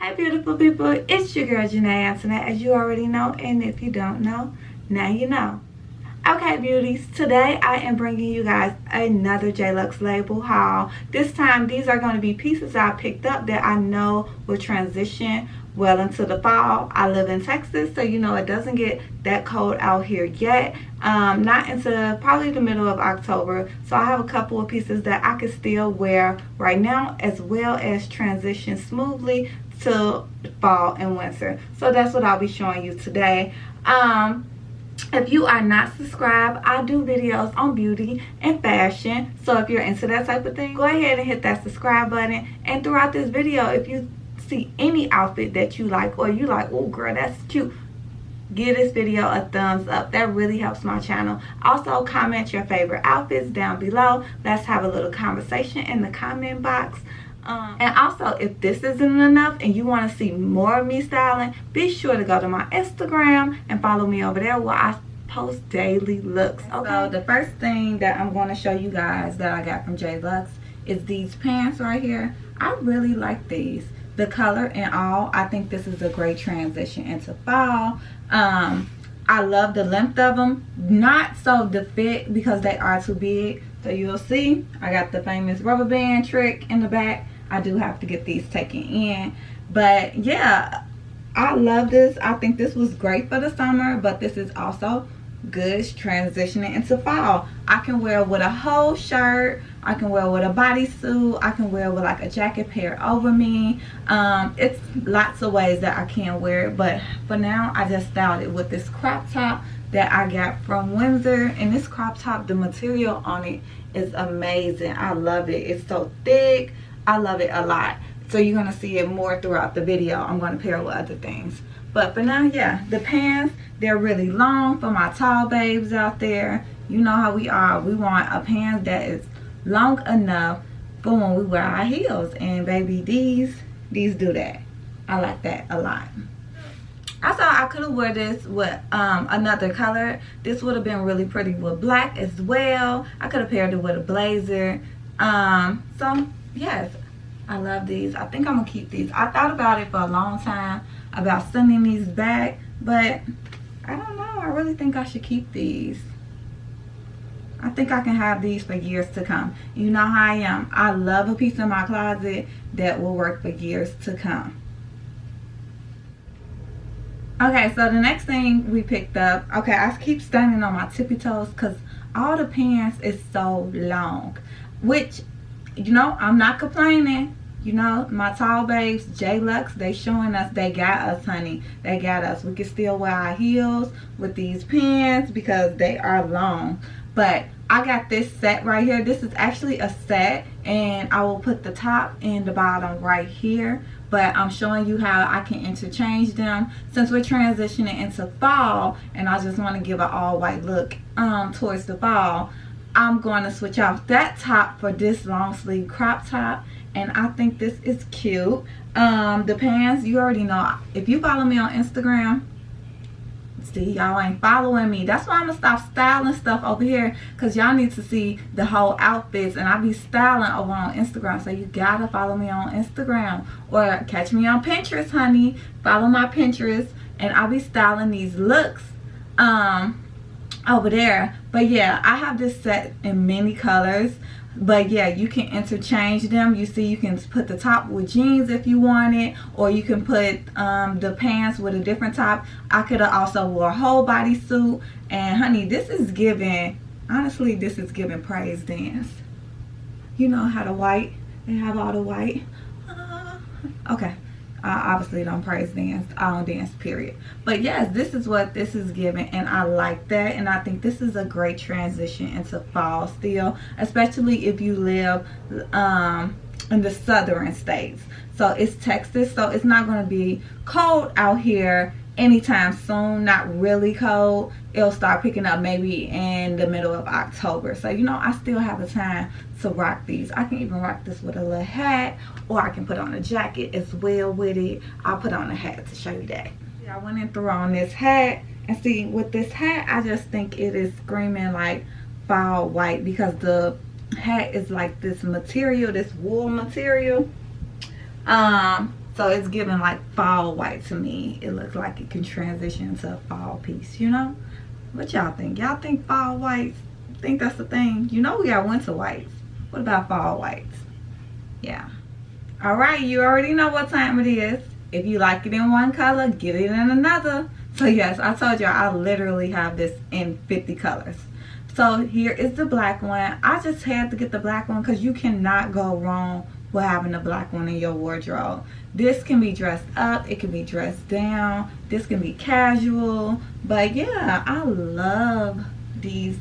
Hi beautiful people, it's your girl Janae, Antoinette, as you already know, and if you don't know, now you know. Okay beauties, today I am bringing you guys another Jluxlabel haul. This time these are going to be pieces I picked up that I know will transition well into the fall. I live in Texas, so you know it doesn't get that cold out here yet. Not into probably the middle of October, so I have a couple of pieces that I can still wear right now, as well as transition smoothly to fall and winter. So that's what I'll be showing you today. If you are not subscribed, I do videos on beauty and fashion, so if you're into that type of thing, go ahead and hit that subscribe button. And throughout this video, if you see any outfit that you like, or you like, oh girl, that's cute, give this video a thumbs up. That really helps my channel. Also, comment your favorite outfits down below. Let's have a little conversation in the comment box. And also, if this isn't enough and you want to see more of me styling, be sure to go to my Instagram and follow me over there where I post daily looks. Okay, so the first thing that I'm going to show you guys that I got from Jlux is these pants right here. I really like these. The color and all, I think this is a great transition into fall. I love the length of them, not so the fit because they are too big. So you'll see I got the famous rubber band trick in the back. I do have to get these taken in, but yeah, I love this. I think this was great for the summer, but this is also good transitioning into fall. I can wear with a whole shirt, I can wear with a bodysuit, I can wear with like a jacket pair over me. It's lots of ways that I can wear it, but for now I just styled it with this crop top that I got from Windsor. And this crop top, the material on it is amazing. I love it. It's so thick. I love it a lot. So you're going to see it more throughout the video. I'm going to pair it with other things. But for now, yeah, the pants, they're really long for my tall babes out there. You know how we are. We want a pants that is long enough for when we wear our heels. And baby, these do that. I like that a lot. I thought I could have worn this with another color. This would have been really pretty with black as well. I could have paired it with a blazer. So yes, I love these. I think I'm gonna keep these. I thought about it for a long time about sending these back, but I don't know. I really think I should keep these. I think I can have these for years to come. You know how I am. I love a piece in my closet that will work for years to come. Okay, so the next thing we picked up, okay, I keep standing on my tippy toes because all the pants is so long, which, you know, I'm not complaining. You know, my tall babes, Jlux, they showing us they got us, honey. They got us. We can still wear our heels with these pants because they are long. But I got this set right here. This is actually a set, and I will put the top and the bottom right here. But I'm showing you how I can interchange them since we're transitioning into fall, and I just want to give an all white look towards the fall. I'm going to switch off that top for this long sleeve crop top, and I think this is cute. The pants, you already know, if you follow me on Instagram, see, y'all ain't following me. That's why I'm gonna stop styling stuff over here, because y'all need to see the whole outfits, and I be styling over on Instagram. So you gotta follow me on Instagram or catch me on Pinterest, honey. Follow my Pinterest, and I'll be styling these looks over there. But yeah, I have this set in many colors. But yeah, you can interchange them. You see, you can put the top with jeans if you want it, or you can put the pants with a different top. I could have also wore a whole bodysuit. And honey, this is giving, honestly, this is giving praise dance. You know how the white, they have all the white. Okay, I obviously don't praise dance. I don't dance, period. But yes, this is what this is giving, and I like that. And I think this is a great transition into fall still, especially if you live in the southern states. So it's Texas, so it's not going to be cold out here anytime soon. Not really cold. It'll start picking up maybe in the middle of October. So you know, I still have the time to rock these. I can even rock this with a little hat, or I can put on a jacket as well with it. I'll put on a hat to show you that. I went and threw on this hat, and see, with this hat, I just think it is screaming like fall white, because the hat is like this material, this wool material. So it's giving like fall white to me. It looks like it can transition into a fall piece, you know? What y'all think? Y'all think fall whites? Think that's the thing? You know we got winter whites. What about fall whites? Yeah. Alright, you already know what time it is. If you like it in one color, get it in another. So yes, I told y'all I literally have this in 50 colors. So here is the black one. I just had to get the black one because you cannot go wrong with having a black one in your wardrobe. This can be dressed up, it can be dressed down, this can be casual. But yeah, I love these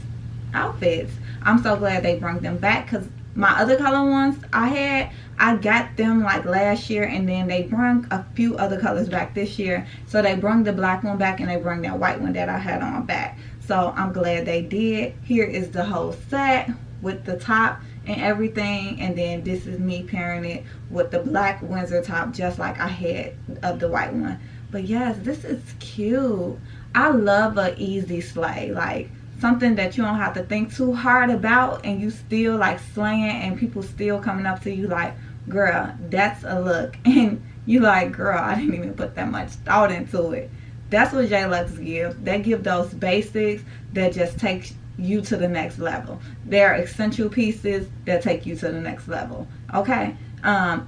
outfits. I'm so glad they brought them back because my other color ones I got them like last year, and then they brought a few other colors back this year. So they brought the black one back and they brought that white one that I had on back. So I'm glad they did. Here is the whole set with the top and everything, and then this is me pairing it with the black Windsor top just like I had of the white one. But yes, this is cute. I love a easy slay, like something that you don't have to think too hard about and you still like slaying, and people still coming up to you like, girl, that's a look, and you like, girl, I didn't even put that much thought into it. That's what Jlux gives. They give those basics that just take you to the next level. They're essential pieces that take you to the next level. Okay?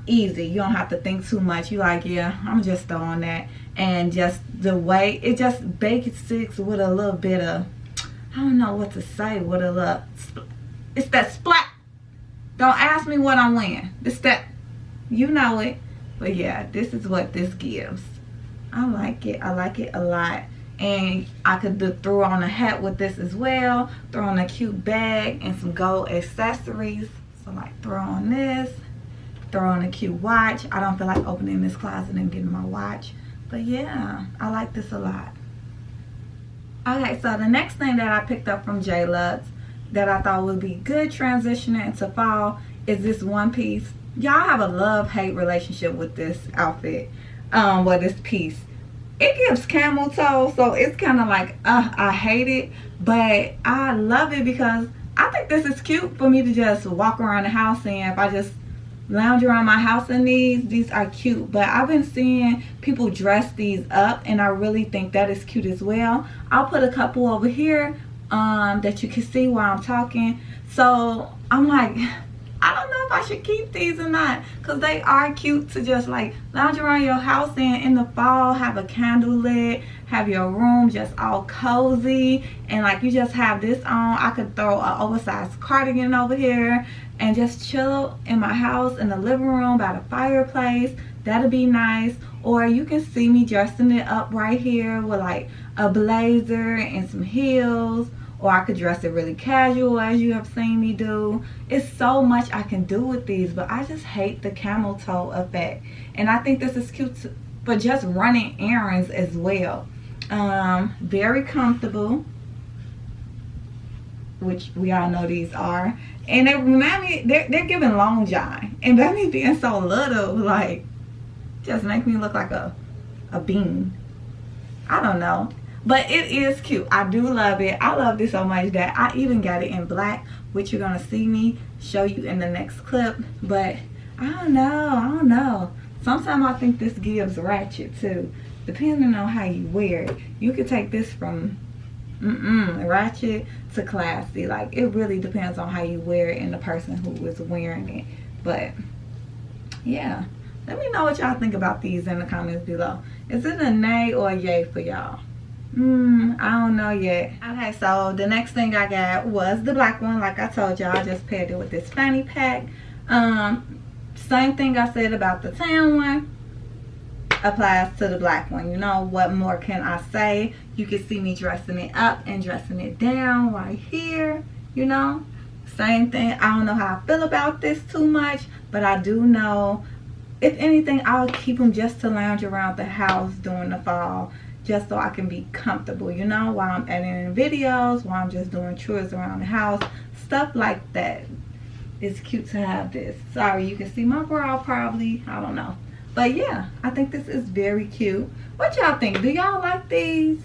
Easy. You don't have to think too much. You like, yeah, I'm just throwing that. And just the way it just basics with a little bit of, I don't know what to say, with a little, it's that splat. Don't ask me what I'm wearing. It's that, you know it. But yeah, this is what this gives. I like it. I like it a lot. And I could throw on a hat with this as well. Throw on a cute bag and some gold accessories. So like throw on this. Throw on a cute watch. I don't feel like opening this closet and getting my watch. But yeah, I like this a lot. Okay, so the next thing that I picked up from Jlux that I thought would be good transitioning into fall is this one piece. Y'all have a love-hate relationship with this outfit. Well, this piece. It gives camel toe, so it's kind of like, I hate it, but I love it because I think this is cute for me to just walk around the house, and if I just lounge around my house in these are cute. But I've been seeing people dress these up, and I really think that is cute as well. I'll put a couple over here that you can see while I'm talking. So I'm like, I don't know if I should keep these or not, because they are cute to just like lounge around your house in the fall, have a candle lit, have your room just all cozy, and like you just have this on. I could throw an oversized cardigan over here and just chill in my house in the living room by the fireplace. That'll be nice. Or you can see me dressing it up right here with like a blazer and some heels. Or I could dress it really casual, as you have seen me do. It's so much I can do with these, but I just hate the camel toe effect. And I think this is cute for just running errands as well. Very comfortable, which we all know these are. And they remind me, they're giving long john. And by me being so little, like, just make me look like a bean. I don't know. But it is cute. I do love it. I love this so much that I even got it in black, which you're going to see me show you in the next clip. But I don't know. Sometimes I think this gives ratchet too, depending on how you wear it. You could take this from ratchet to classy. Like, it really depends on how you wear it and the person who is wearing it. But yeah, let me know what y'all think about these in the comments below. Is it a nay or a yay for y'all? I don't know yet. Okay, so the next thing I got was the black one. Like I told y'all, I just paired it with this fanny pack. Same thing I said about the tan one applies to the black one. You know, what more can I say? You can see me dressing it up and dressing it down right here. You know, same thing. I don't know how I feel about this too much, but I do know, if anything, I'll keep them just to lounge around the house during the fall, just so I can be comfortable, you know, while I'm editing videos, while I'm just doing chores around the house, stuff like that. It's cute to have this. Sorry, you can see my bra probably, I don't know. But yeah, I think this is very cute. What y'all think? Do y'all like these?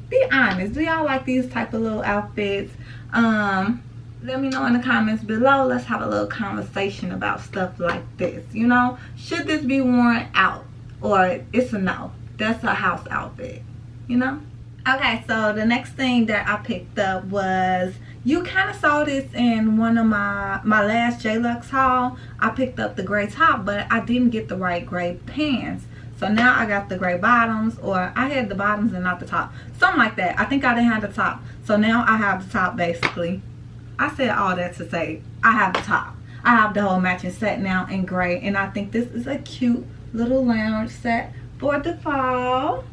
Be honest, do y'all like these type of little outfits? Let me know in the comments below. Let's have a little conversation about stuff like this, you know. Should this be worn out? or it's a no. That's a house outfit, you know. Okay, so the next thing that I picked up was, you kind of saw this in one of my last JLux haul. I picked up the gray top, but I didn't get the right gray pants. So now I got the gray bottoms, or I had the bottoms and not the top. Something like that. I think I didn't have the top. So now I have the top basically. I said all that to say I have the top. I have the whole matching set now in gray. And I think this is a cute little lounge set for the fall.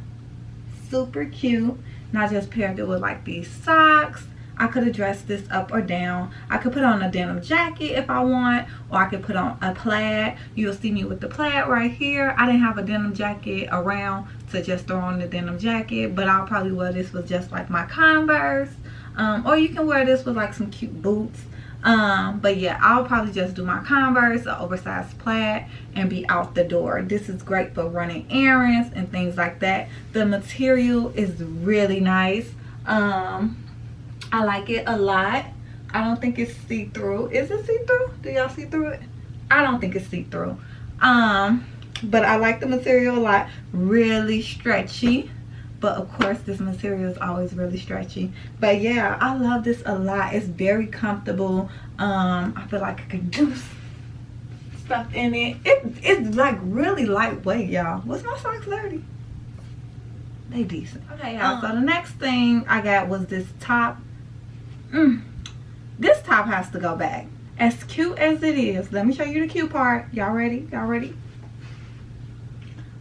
Super cute. And I just paired it with like these socks. I could have dressed this up or down. I could put on a denim jacket if I want, or I could put on a plaid. You'll see me with the plaid right here. I didn't have a denim jacket around to just throw on the denim jacket, but I'll probably wear this with just like my Converse. Or you can wear this with like some cute boots. But yeah, I'll probably just do my Converse, an oversized plaid, and be out the door. This is great for running errands and things like that. The material is really nice. I like it a lot. I don't think it's see-through. Is it see-through? Do y'all see through it? I don't think it's see-through. But I like the material a lot. Really stretchy. But of course this material is always really stretchy. But yeah, I love this a lot. It's very comfortable. I feel like I can do stuff in it. It's like really lightweight, y'all. Was my socks dirty? They decent. Okay, y'all. So the next thing I got was this top. This top has to go back. As cute as it is, let me show you the cute part. Y'all ready? Y'all ready?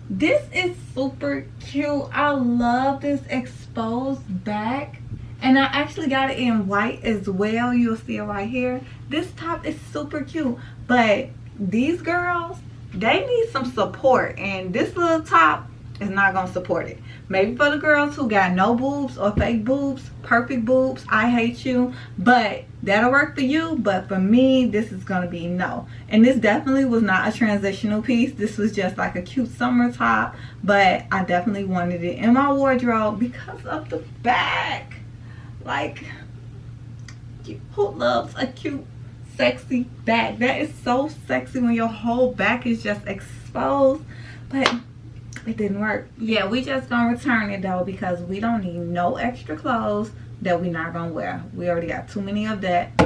This is super cute. I love this exposed back, and I actually got it in white as well. You'll see it right here. This top is super cute, but these girls, they need some support, and this little top is not gonna support it. Maybe for the girls who got no boobs or fake boobs, perfect boobs, I hate you, but that'll work for you. But for me, this is gonna be no. And this definitely was not a transitional piece. This was just like a cute summer top, but I definitely wanted it in my wardrobe because of the back. Like, who loves a cute sexy back? That is so sexy when your whole back is just exposed. But it didn't work. Yeah, we just gonna return it though, because we don't need no extra clothes that we not gonna wear. We already got too many of that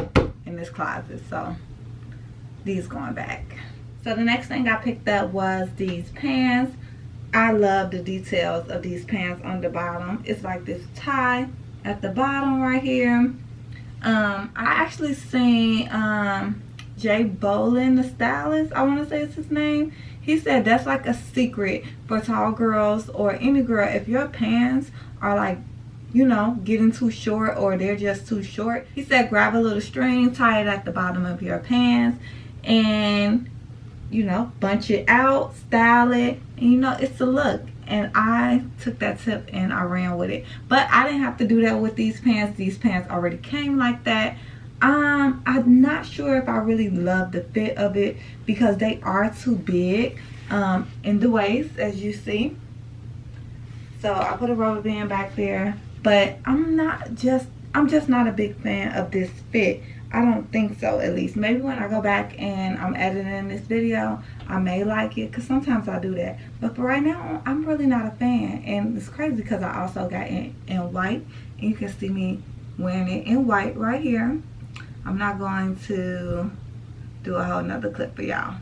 in this closet, so these going back. So the next thing I picked up was these pants. I love the details of these pants on the bottom. It's like this tie at the bottom right here. I actually seen Jay Bolin, the stylist, I want to say it's his name. He said that's like a secret for tall girls or any girl. If your pants are like, you know, getting too short or they're just too short, he said grab a little string, tie it at the bottom of your pants, and you know, bunch it out, style it, and you know, it's a look. And I took that tip and I ran with it. But I didn't have to do that with these pants. These pants already came like that. I'm not sure if I really love the fit of it because they are too big in the waist, as you see. So I put a rubber band back there, but I'm just not a big fan of this fit. I don't think so, at least. Maybe when I go back and I'm editing this video, I may like it, because sometimes I do that. But for right now, I'm really not a fan. And it's crazy because I also got it in white, and you can see me wearing it in white right here. I'm not going to do a whole nother clip for y'all.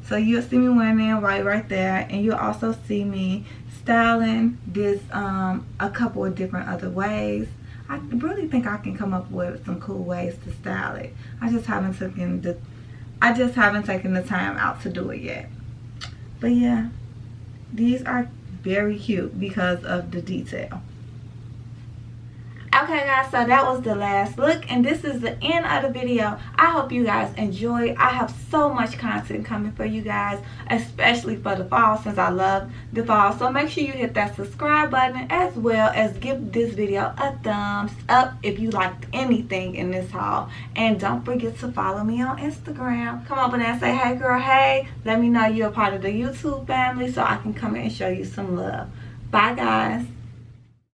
So you'll see me wearing it in white right there, and you'll also see me styling this a couple of different other ways. I really think I can come up with some cool ways to style it. I just haven't taken the time out to do it yet. But yeah, these are very cute because of the detail. Okay guys, so that was the last look, and this is the end of the video. I hope you guys enjoyed. I have so much content coming for you guys, especially for the fall, since I love the fall. So make sure you hit that subscribe button, as well as give this video a thumbs up if you liked anything in this haul. And don't forget to follow me on Instagram. Come up and say, hey girl, hey. Let me know you're a part of the YouTube family so I can come in and show you some love. Bye guys.